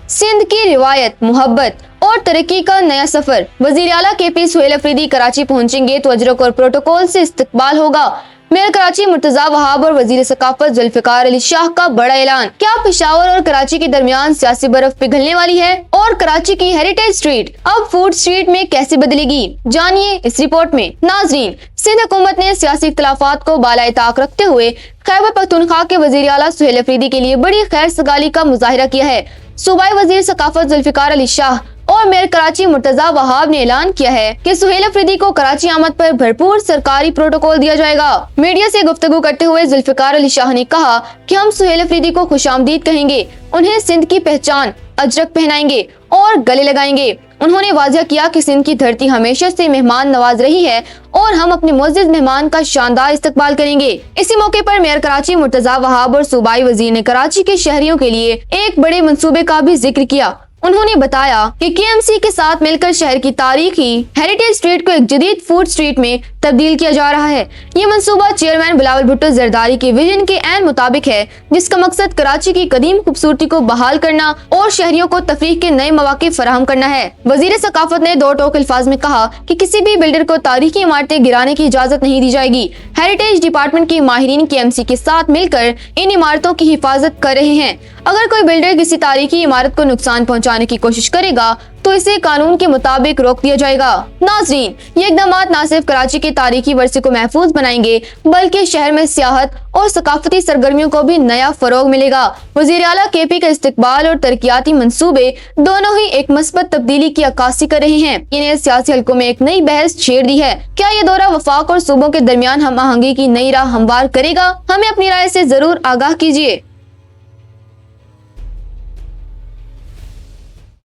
सिंध की रिवायत, मोहब्बत और तरक्की का नया सफर। वजीर आला KP सुहेल अफरीदी कराची पहुंचेंगे तो अजरक और प्रोटोकॉल से इस्तकबाल होगा। मेयर कराची मुर्तजा वहाब और वजीर सकाफत जुल्फिकार अली शाह का बड़ा ऐलान। क्या पेशावर और कराची के दरमियान सियासी बर्फ पिघलने वाली है? और कराची की हेरिटेज स्ट्रीट अब फूड स्ट्रीट में कैसे बदलेगी, जानिए इस रिपोर्ट में। नाजरीन, सिंध हुकूमत ने सियासी इख्तलाफात को बालाए ताक रखते हुए खैबर पख्तूनख्वा के वजीर आला सुहेल अफरीदी के लिए बड़ी खैर सगाली का मुजाहिरा किया है। सूबाई वजीर सकाफत जुल्फिकार अली शाह और मेयर कराची मुर्तजा वहाब ने ऐलान किया है कि सुहेल अफरीदी को कराची आमद पर भरपूर सरकारी प्रोटोकॉल दिया जाएगा। मीडिया से गुफ्तगू करते हुए जुल्फिकार अली शाह ने कहा कि हम सुहेल अफरीदी को खुशामदीद कहेंगे, उन्हें सिंध की पहचान अजरक पहनाएंगे और गले लगाएंगे। उन्होंने वाज़ह किया कि सिंध की धरती हमेशा से मेहमान नवाज रही है और हम अपने मुअज़्ज़िज़ मेहमान का शानदार इस्तकबाल करेंगे। इसी मौके पर मेयर कराची मुर्तजा वहाब और सूबाई वजीर ने कराची के शहरियों के लिए एक बड़े मंसूबे का भी जिक्र किया। उन्होंने बताया कि KMC के साथ मिलकर शहर की तारीखी हेरिटेज स्ट्रीट को एक जदीद फूड स्ट्रीट में तब्दील किया जा रहा है। ये मंसूबा चेयरमैन बिलावल भुट्टो जरदारी के विजन के ऐन मुताबिक है, जिसका मकसद कराची की कदीम खूबसूरती को बहाल करना और शहरियों को तफरीह के नए मौके फराहम करना है। वजीर सकाफत ने दो टोक अल्फाज में कहा कि किसी भी बिल्डर को तारीखी इमारतें गिराने की इजाजत नहीं दी जाएगी। हेरिटेज डिपार्टमेंट के माहिरीन KMC के साथ मिलकर इन इमारतों की हिफाजत कर रहे हैं। अगर कोई बिल्डर किसी तारीखी इमारत को नुकसान पहुंचाने की कोशिश करेगा तो इसे कानून के मुताबिक रोक दिया जाएगा। नाजरीन, ये इक़दामात न सिर्फ कराची के तारीखी वर्से को महफूज बनाएंगे बल्कि शहर में सियाहत और सकाफती सरगर्मियों को भी नया फरोग मिलेगा। वज़ीर आला KP का इस्तकबाल और तरक्याती मंसूबे दोनों ही एक मस्बत तब्दीली की अक्कासी कर रहे हैं। इन्हें सियासी हलकों में एक नई बहस छेड़ दी है। क्या ये दौरा वफाक और सूबों के दरमियान हम आहंगी की नई राह हमवार करेगा? हमें अपनी राय से जरूर आगाह कीजिए।